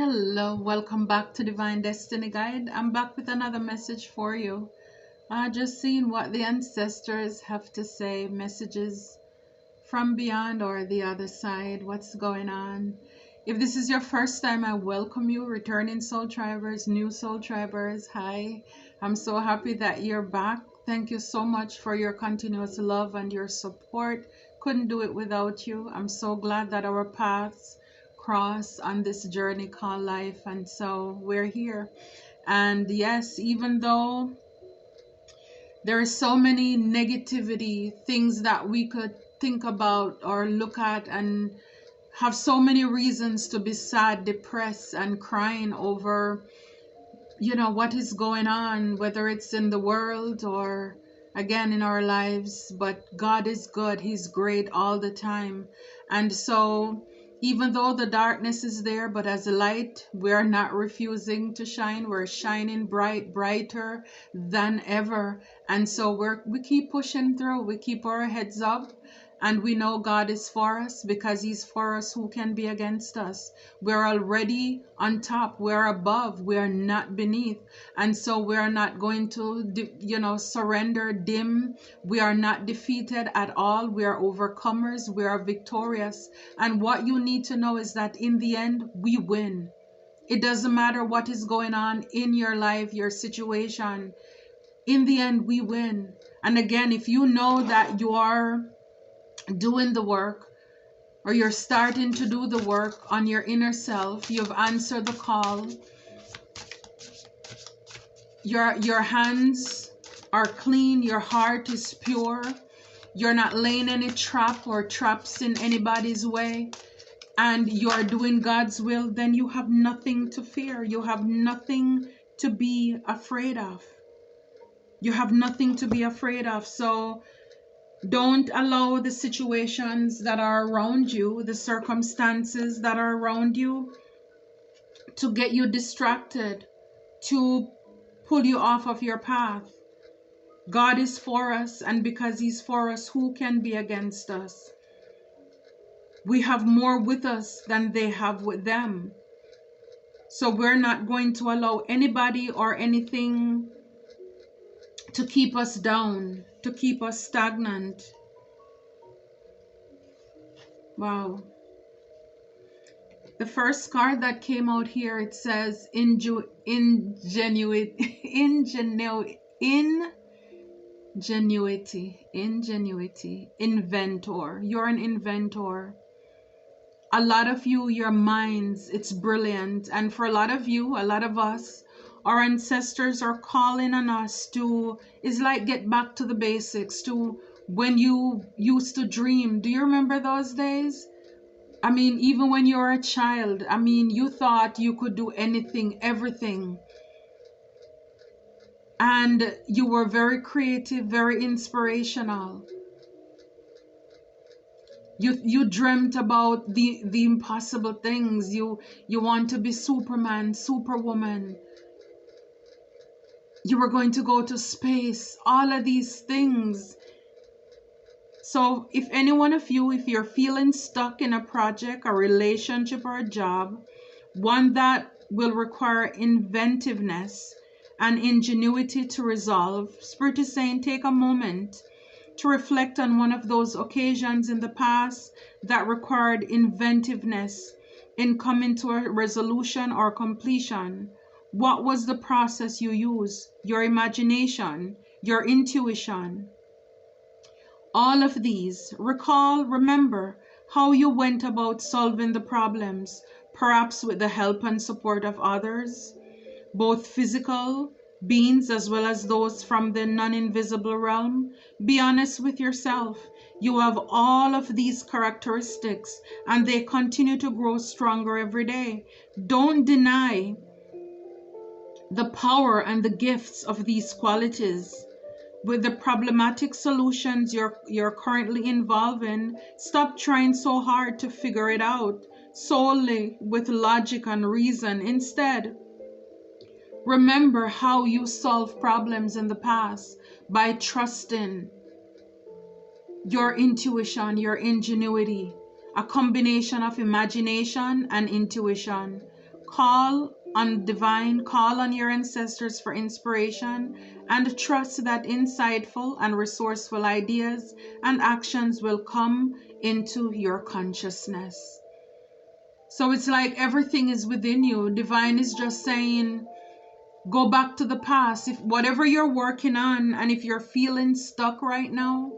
Hello, welcome back to Divine Destiny Guide. I'm back with another message for you. Just seeing what the ancestors have to say, messages from beyond or the other side, what's going on. If this is your first time, I welcome you, returning soul tribers, new soul tribers. Hi, I'm so happy that you're back. Thank you so much for your continuous love and your support. Couldn't do it without you. I'm so glad that our paths cross on this journey called life, and so we're here. And yes, even though there is so many negativity things that we could think about or look at and have so many reasons to be sad, depressed, and crying over, what is going on, whether it's in the world or again in our lives. But God is good, He's great all the time. And so even though the darkness is there, but as a light, we're not refusing to shine. We're shining brighter than ever. And so we keep pushing through. We keep our heads up. And we know God is for us, because He's for us. Who can be against us? We're already on top. We're above. We're not beneath. And so we're not going to, surrender, dim. We are not defeated at all. We are overcomers. We are victorious. And what you need to know is that in the end, we win. It doesn't matter what is going on in your life, your situation. In the end, we win. And again, if you know that you are doing the work, or you're starting to do the work on your inner self, you've answered the call, your hands are clean, your heart is pure, you're not laying any trap or traps in anybody's way, and you're doing God's will, then you have nothing to fear. You have nothing to be afraid of. You have nothing to be afraid of. So don't allow the situations that are around you, the circumstances that are around you, to get you distracted, to pull you off of your path. God is for us, and because He's for us, who can be against us? We have more with us than they have with them. So we're not going to allow anybody or anything to keep us down, to keep us stagnant. Wow. The first card that came out here, it says ingenuity, inventor. You're an inventor. A lot of you, your minds, it's brilliant. And for a lot of you, a lot of us, our ancestors are calling on us to, it's like get back to the basics, to when you used to dream. Do you remember those days? I mean, even when you were a child, I mean, you thought you could do anything, everything. And you were very creative, very inspirational. You dreamt about the impossible things. You want to be Superman, Superwoman. You were going to go to space, all of these things. So if any one of you, if you're feeling stuck in a project, a relationship, or a job, one that will require inventiveness and ingenuity to resolve, Spirit is saying take a moment to reflect on one of those occasions in the past that required inventiveness in coming to a resolution or completion. What was the process you used? Your imagination, your intuition. All of these. Recall, remember how you went about solving the problems, perhaps with the help and support of others, both physical beings as well as those from the non-invisible realm. Be honest with yourself. You have all of these characteristics, and they continue to grow stronger every day. Don't deny the power and the gifts of these qualities. With the problematic solutions you're currently involved in, stop trying so hard to figure it out solely with logic and reason. Instead, remember how you solved problems in the past by trusting your intuition, your ingenuity, a combination of imagination and intuition. Call on divine, call on your ancestors for inspiration, and trust that insightful and resourceful ideas and actions will come into your consciousness. So it's like everything is within you. Divine is just saying, go back to the past. If whatever you're working on, and if you're feeling stuck right now,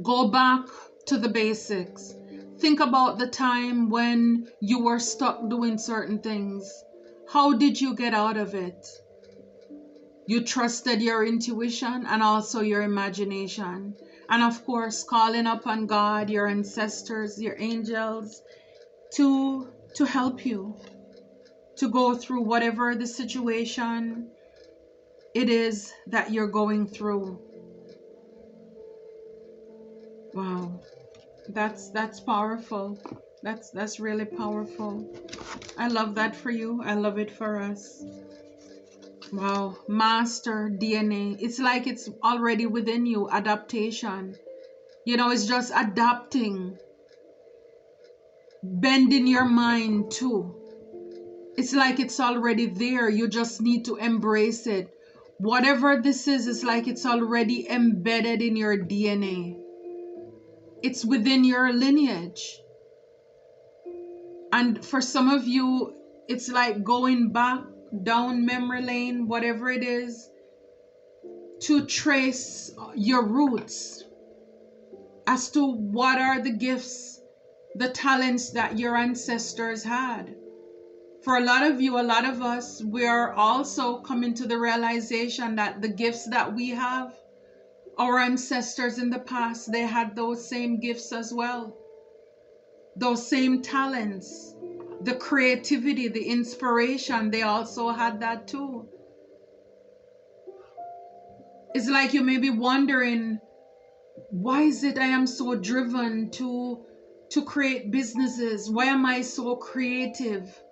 go back to the basics. Think about the time when you were stuck doing certain things. How did you get out of it? You trusted your intuition and also your imagination. And of course, calling upon God, your ancestors, your angels, to help you to go through whatever the situation it is that you're going through. Wow. That's powerful. That's really powerful. I love that for you. I love it for us. Wow. Master DNA. It's like it's already within you. Adaptation. You know, it's just adapting. Bending your mind too. It's like it's already there. You just need to embrace it. Whatever this is, it's like it's already embedded in your DNA. It's within your lineage. And for some of you, it's like going back down memory lane, whatever it is, to trace your roots as to what are the gifts, the talents that your ancestors had. For a lot of you, a lot of us, we are also coming to the realization that the gifts that we have, our ancestors in the past, they had those same gifts as well. Those same talents, the creativity, the inspiration, they also had that too. It's like you may be wondering, why is it I am so driven to create businesses? Why am I so creative?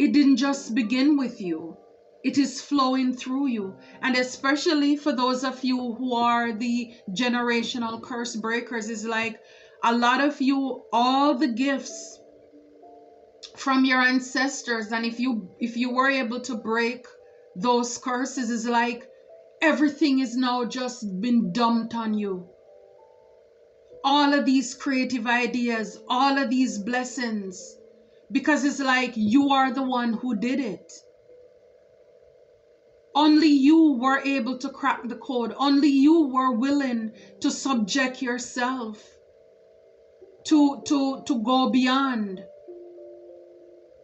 It didn't just begin with you. It is flowing through you. And especially for those of you who are the generational curse breakers, it's like a lot of you, all the gifts from your ancestors, and if you were able to break those curses, is like everything is now just been dumped on you. All of these creative ideas, all of these blessings, because it's like you are the one who did it. Only you were able to crack the code. Only you were willing to subject yourself to go beyond,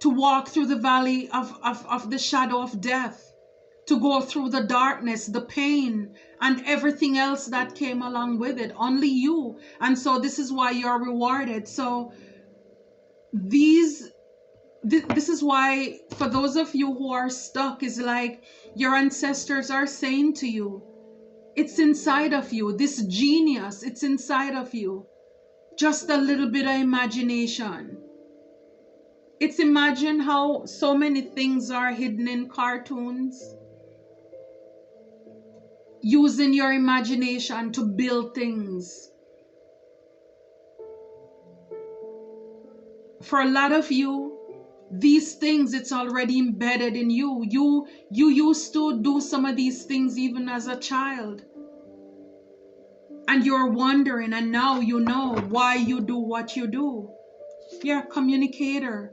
to walk through the valley of the shadow of death, to go through the darkness, the pain, and everything else that came along with it. Only you. And so this is why you're rewarded. So this is why, for those of you who are stuck, is like your ancestors are saying to you, it's inside of you. This genius, it's inside of you. Just a little bit of imagination. It's imagine how so many things are hidden in cartoons. Using your imagination to build things. For a lot of you, these things, it's already embedded in you. You used to do some of these things even as a child. And you're wondering, and now you know why you do what you do. You're a communicator.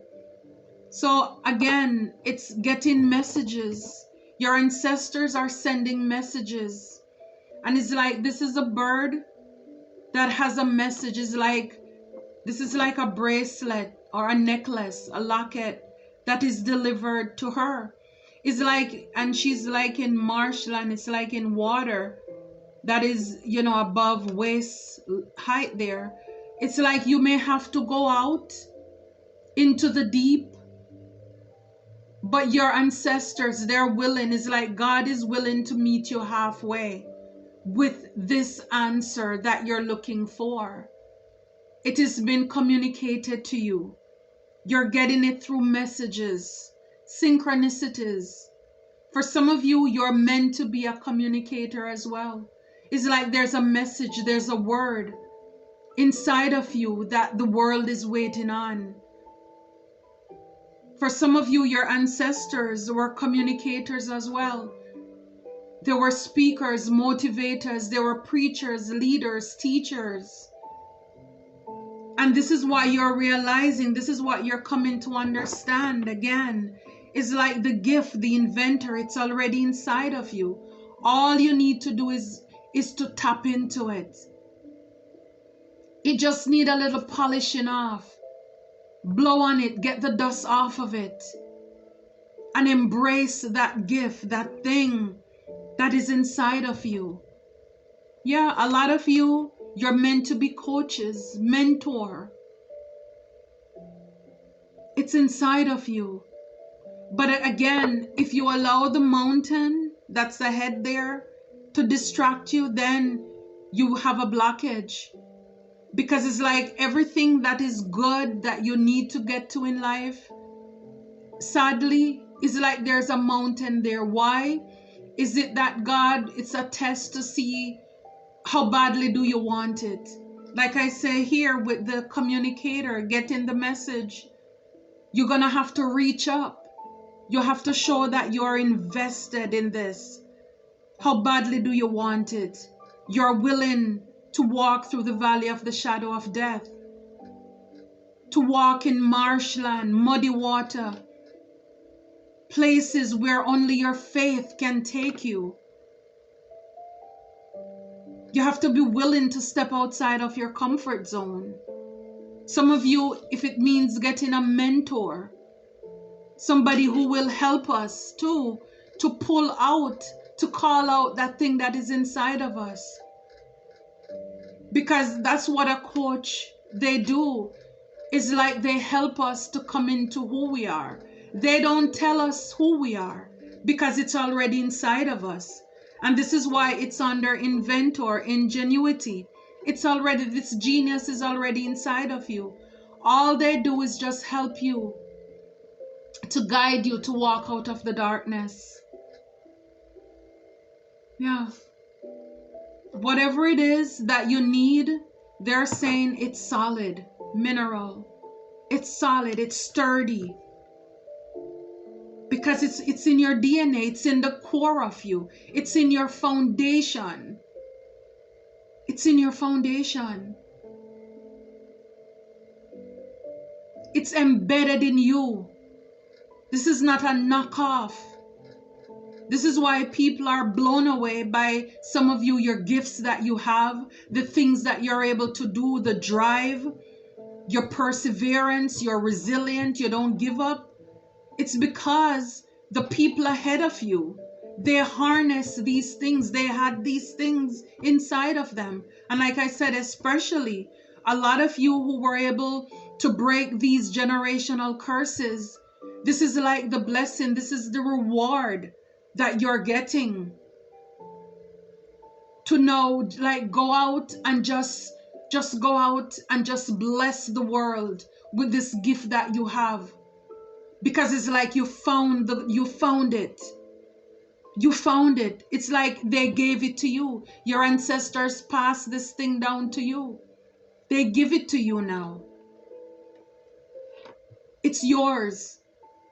So again, it's getting messages. Your ancestors are sending messages. And it's like, this is a bird that has a message. It's like, this is like a bracelet or a necklace, a locket that is delivered to her. It's like, and she's like in marshland, it's like in water that is, you know, above waist height there. It's like you may have to go out into the deep, but your ancestors, they're willing. It's like God is willing to meet you halfway with this answer that you're looking for. It has been communicated to you. You're getting it through messages, synchronicities. For some of you, you're meant to be a communicator as well. It's like there's a message, there's a word inside of you that the world is waiting on. For some of you, your ancestors were communicators as well. They were speakers, motivators, they were preachers, leaders, teachers. And this is what you're realizing, this is what you're coming to understand again. Is like the gift, the inventor, it's already inside of you. All you need to do is to tap into it. It just needs a little polishing off. Blow on it, get the dust off of it. And embrace that gift, that thing that is inside of you. Yeah, a lot of you, you're meant to be coaches, mentor. It's inside of you. But again, if you allow the mountain that's ahead there to distract you, then you have a blockage. Because it's like everything that is good that you need to get to in life, sadly, it's like there's a mountain there. Why? Is it that God, it's a test to see how badly do you want it? Like I say here with the communicator, getting the message, you're going to have to reach up. You have to show that you're invested in this. How badly do you want it? You're willing to walk through the valley of the shadow of death. To walk in marshland, muddy water. Places where only your faith can take you. You have to be willing to step outside of your comfort zone. Some of you, if it means getting a mentor, somebody who will help us to pull out, to call out that thing that is inside of us. Because that's what a coach, they do. It's like they help us to come into who we are. They don't tell us who we are because it's already inside of us. And this is why it's under inventor, ingenuity. It's already, this genius is already inside of you. All they do is just help you, to guide you to walk out of the darkness. Yeah. Whatever it is that you need, they're saying it's solid, mineral. It's solid, it's sturdy. Because it's in your DNA, it's in the core of you. It's in your foundation. It's in your foundation. It's embedded in you. This is not a knockoff. This is why people are blown away by some of you, your gifts that you have, the things that you're able to do, the drive, your perseverance, you're resilient, you don't give up. It's because the people ahead of you, they harness these things. They had these things inside of them. And like I said, especially a lot of you who were able to break these generational curses, this is like the blessing. This is the reward that you're getting. To know, like, go out and just go out and just bless the world with this gift that you have. Because it's like you found it. You found it. It's like they gave it to you. Your ancestors passed this thing down to you. They give it to you now. It's yours.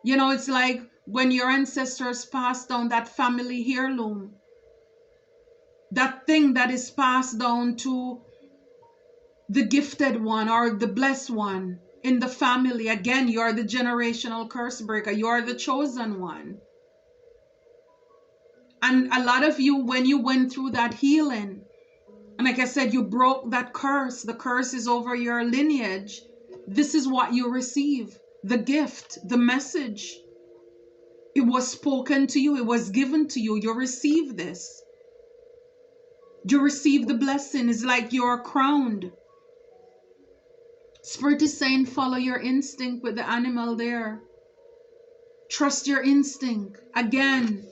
You know, it's like when your ancestors passed down that family heirloom. That thing that is passed down to the gifted one or the blessed one in the family. Again, you're the generational curse breaker. You're the chosen one. And a lot of you, when you went through that healing, and like I said, you broke that curse. The curse is over your lineage. This is what you receive. The gift, the message. It was spoken to you. It was given to you. You receive this. You receive the blessing. It's like you're crowned. Spirit is saying, follow your instinct with the animal there. Trust your instinct. Again,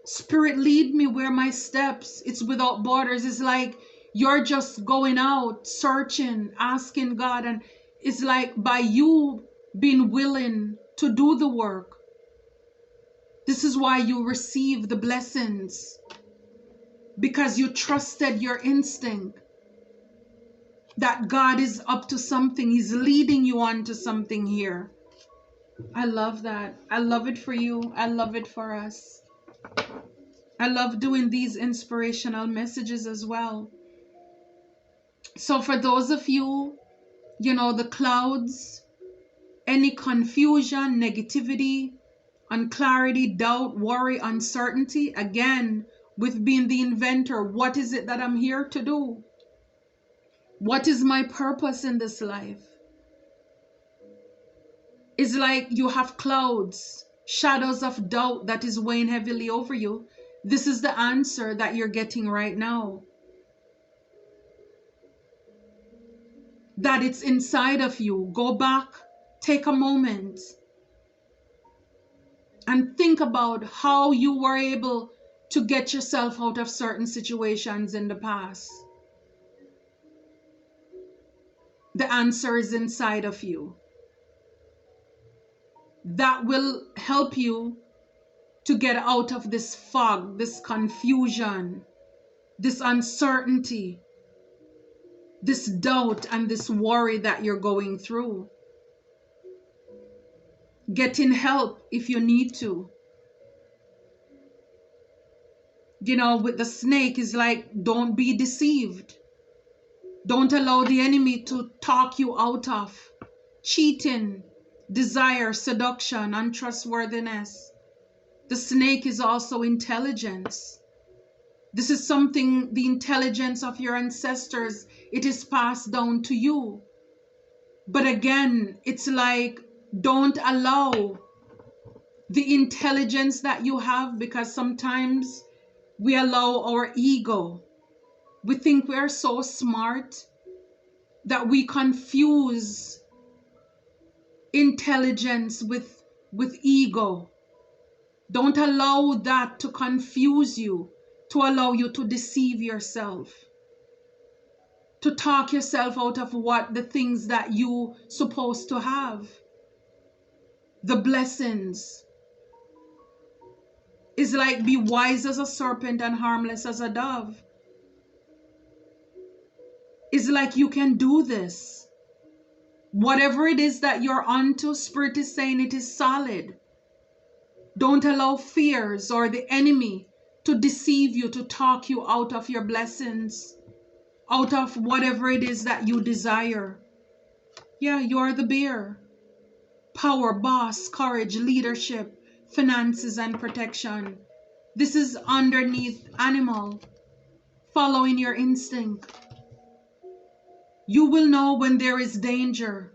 Spirit, lead me where my steps. It's without borders. It's like you're just going out, searching, asking God. And it's like by you being willing to do the work, this is why you receive the blessings. Because you trusted your instinct. That God is up to something. He's leading you on to something here. I love that. I love it for you. I love it for us. I love doing these inspirational messages as well. So for those of you, the clouds, any confusion, negativity, unclarity, doubt, worry, uncertainty, again, with being the inventor, what is it that I'm here to do? What is my purpose in this life? It's like you have clouds, shadows of doubt that is weighing heavily over you. This is the answer that you're getting right now. That it's inside of you. Go back, take a moment, and think about how you were able to get yourself out of certain situations in the past. The answer is inside of you. That will help you to get out of this fog, this confusion, this uncertainty, this doubt, and this worry that you're going through. Getting help if you need to. With the snake is like, don't be deceived. Don't allow the enemy to talk you out of cheating, desire, seduction, untrustworthiness. The snake is also intelligence. This is something, the intelligence of your ancestors, it is passed down to you. But again, it's like, don't allow the intelligence that you have, because sometimes we allow our ego. We think we are so smart that we confuse intelligence with ego. Don't allow that to confuse you, to allow you to deceive yourself, to talk yourself out of what the things that you supposed to have. The blessings is like, be wise as a serpent and harmless as a dove. It's like you can do this. Whatever it is that you're onto, Spirit is saying it is solid. Don't allow fears or the enemy to deceive you, to talk you out of your blessings, out of whatever it is that you desire. Yeah, you're the bear. Power, boss, courage, leadership, finances, and protection. This is underneath animal, following your instinct. You will know when there is danger.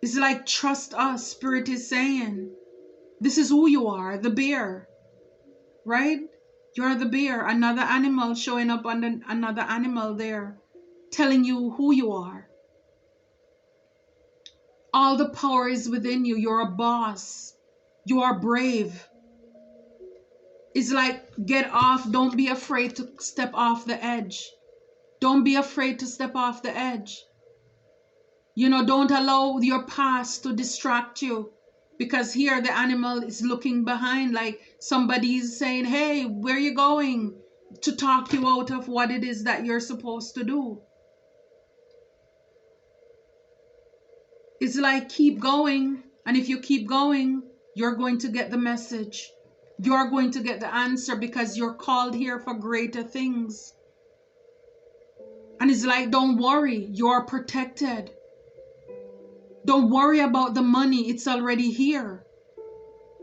It's like, trust us, Spirit is saying. This is who you are, the bear, right? You're the bear, another animal showing up under another animal there, telling you who you are. All the power is within you. You're a boss. You are brave. It's like, get off. Don't be afraid to step off the edge. Don't be afraid to step off the edge. Don't allow your past to distract you. Because here the animal is looking behind, like somebody is saying, hey, where are you going? To talk you out of what it is that you're supposed to do. It's like, keep going. And if you keep going, you're going to get the message. You're going to get the answer, because you're called here for greater things. And it's like, don't worry, you're protected. Don't worry about the money, it's already here.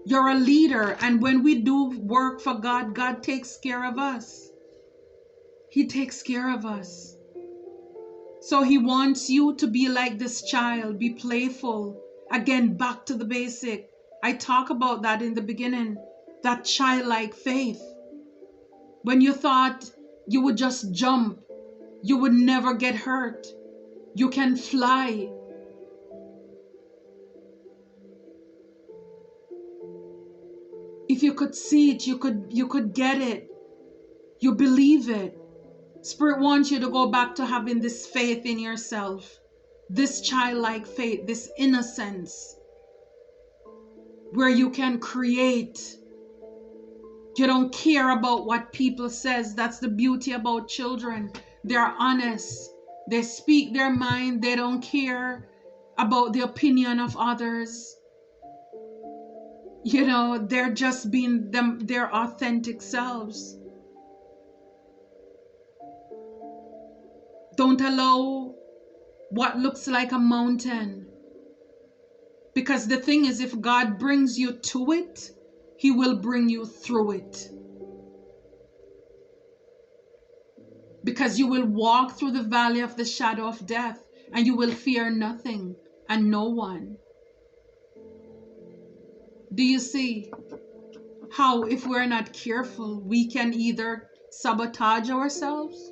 You're a leader, and when we do work for God, God takes care of us. He takes care of us. So He wants you to be like this child, be playful. Again, back to the basic. I talk about that in the beginning, that childlike faith. When you thought you would just jump, you would never get hurt. You can fly. If you could see it, you could get it. You believe it. Spirit wants you to go back to having this faith in yourself, this childlike faith, this innocence, where you can create. You don't care about what people says. That's the beauty about children. They're honest. They speak their mind. They don't care about the opinion of others. You know, they're just being their authentic selves. Don't allow what looks like a mountain. Because the thing is, if God brings you to it, He will bring you through it. Because you will walk through the valley of the shadow of death, and you will fear nothing and no one. Do you see how, if we're not careful, we can either sabotage ourselves,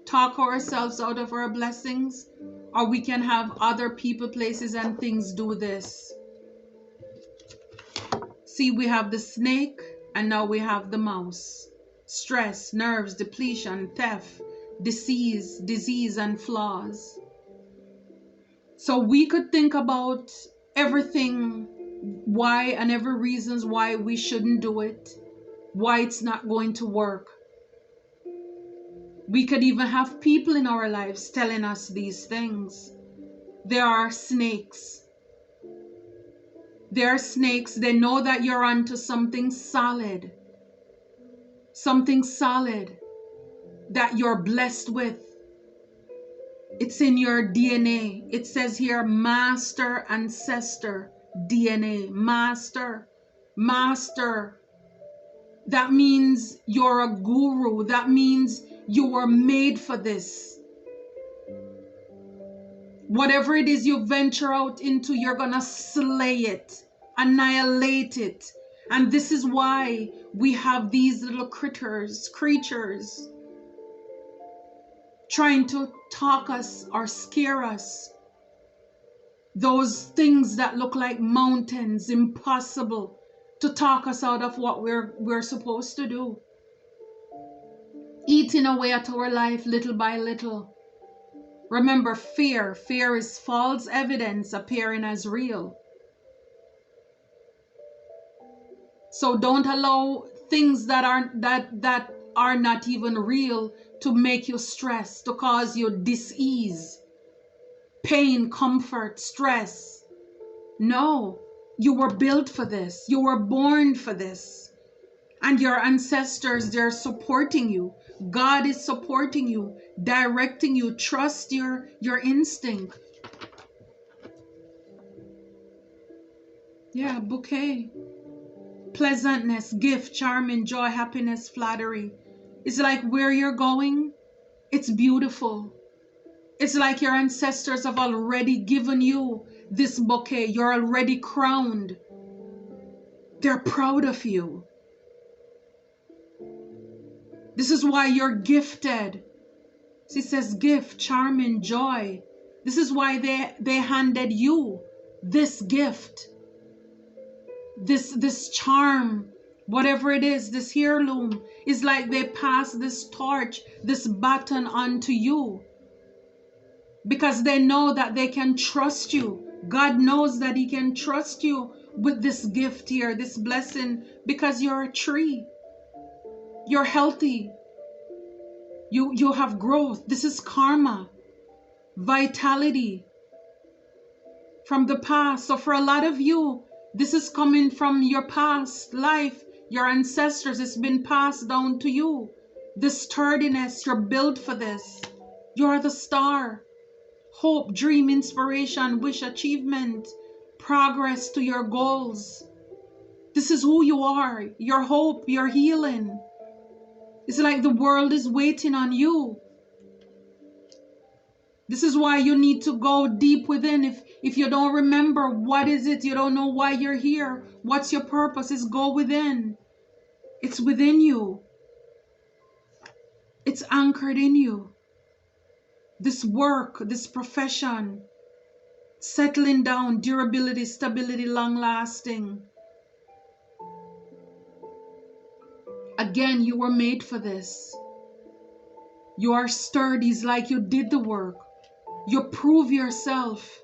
talk ourselves out of our blessings, or we can have other people, places, and things do this. See, we have the snake, and now we have the mouse. Stress, nerves, depletion, theft, disease, and flaws. So we could think about everything, why, and every reasons why we shouldn't do it, why it's not going to work. We could even have people in our lives telling us these things. There are snakes. There are snakes. They know that you're onto something solid. Something solid that you're blessed with. It's in your DNA. It says here, master ancestor DNA. Master. That means you're a guru. That means you were made for this. Whatever it is you venture out into, you're gonna slay it, annihilate it. And this is why we have these little creatures trying to talk us or scare us. Those things that look like mountains, impossible, to talk us out of what we're supposed to do. Eating away at our life little by little. Remember, fear is false evidence appearing as real. So don't allow things that are not even real to make you stress, to cause you dis-ease, pain, comfort, stress. No, you were built for this. You were born for this. And your ancestors, they're supporting you. God is supporting you, directing you. Trust your instinct. Yeah, bouquet. Pleasantness, gift, charming, joy, happiness, flattery. It's like where you're going, it's beautiful. It's like your ancestors have already given you this bouquet. You're already crowned. They're proud of you. This is why you're gifted. She says gift, charming, joy. This is why they handed you this gift. This charm, whatever it is, this heirloom, is like they pass this torch, this baton onto you. Because they know that they can trust you. God knows that He can trust you with this gift here, this blessing, because you're a tree. You're healthy. You have growth. This is karma, vitality from the past. So for a lot of you, this is coming from your past life, your ancestors. It's been passed down to you. This sturdiness, you're built for this. You're the star. Hope, dream, inspiration, wish, achievement, progress to your goals. This is who you are. Your hope, your healing. It's like the world is waiting on you. This is why you need to go deep within. If you don't remember what is it, you don't know why you're here, what's your purpose, is go within. It's within you. It's anchored in you. This work, this profession, settling down, durability, stability, long lasting. Again, you were made for this. You are sturdy. It's like you did the work. You prove yourself.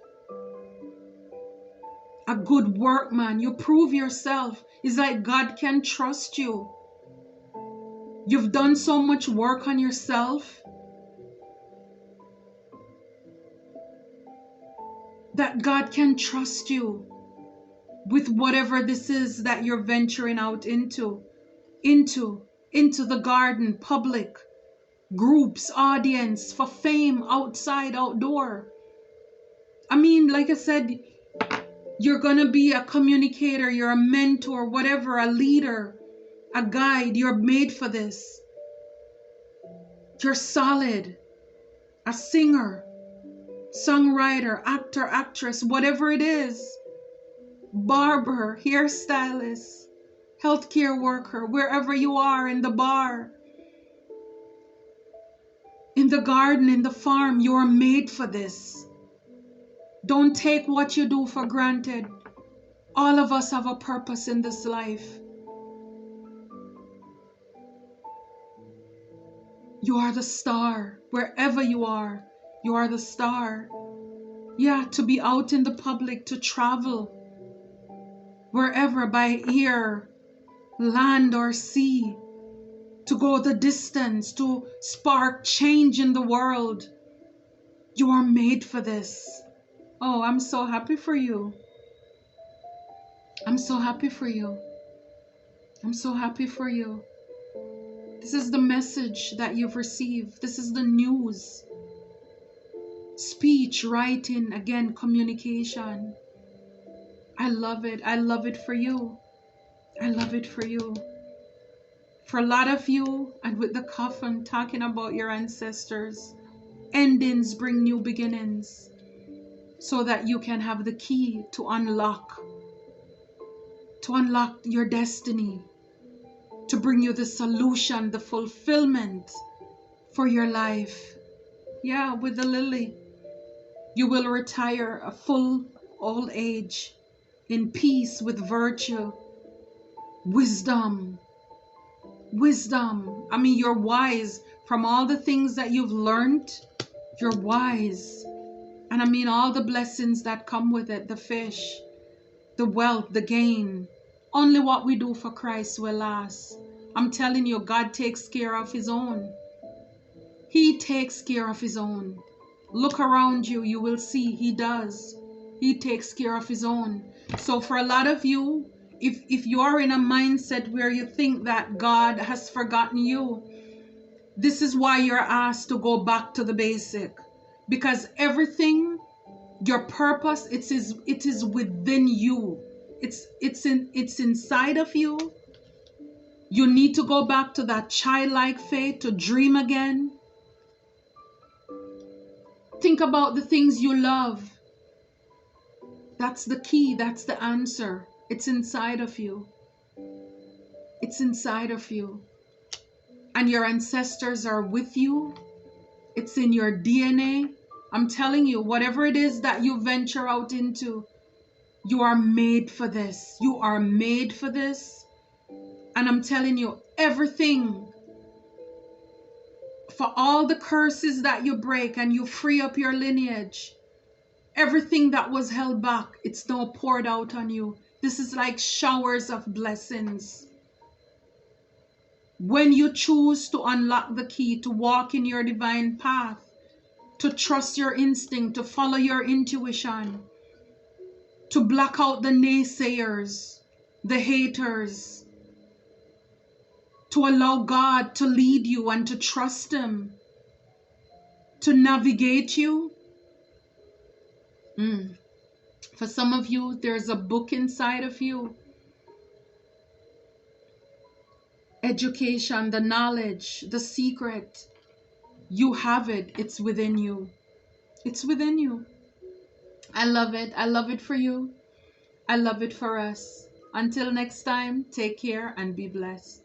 A good workman. You prove yourself. It's like God can trust you. You've done so much work on yourself. that God can trust you with whatever this is that you're venturing out into the garden, public, groups, audience, for fame, outside, outdoor. I mean, like I said, you're gonna be a communicator, you're a mentor, whatever, a leader, a guide. You're made for this. You're solid. A singer, songwriter, actor, actress, whatever it is. Barber, hairstylist, healthcare worker, wherever you are, in the bar, in the garden, in the farm, you're made for this. Don't take what you do for granted. All of us have a purpose in this life. You are the star. Wherever you are the star. Yeah, to be out in the public, to travel, wherever, by air, land or sea, to go the distance, to spark change in the world. You are made for this. Oh, I'm so happy for you. I'm so happy for you. I'm so happy for you. This is the message that you've received. This is the news. Speech, writing, again, communication. I love it. I love it for you. I love it for you. For a lot of you, and with the coffin, talking about your ancestors, endings bring new beginnings, so that you can have the key to unlock your destiny, to bring you the solution, the fulfillment for your life. Yeah, with the lily, you will retire a full old age in peace, with virtue, wisdom. I mean, you're wise from all the things that you've learned. You're wise. And I mean all the blessings that come with it, the fish, the wealth, the gain. Only what we do for Christ will last. I'm telling you, God takes care of his own. He takes care of his own. Look around you, you will see he does. He takes care of his own. So for a lot of you, if you are in a mindset where you think that God has forgotten you, this is why you're asked to go back to the basic. Because everything, your purpose, it is within you. It's inside of you. You need to go back to that childlike faith, to dream again. Think about the things you love. That's the key. That's the answer. It's inside of you. It's inside of you. And your ancestors are with you. It's in your DNA. I'm telling you, whatever it is that you venture out into, you are made for this. You are made for this. And I'm telling you, everything, for all the curses that you break and you free up your lineage, everything that was held back, it's now poured out on you. This is like showers of blessings. When you choose to unlock the key, to walk in your divine path, to trust your instinct, to follow your intuition, to block out the naysayers, the haters, to allow God to lead you and to trust him, to navigate you. For some of you, there's a book inside of you. Education, the knowledge, the secret. You have it. It's within you. It's within you. I love it. I love it for you. I love it for us. Until next time, take care and be blessed.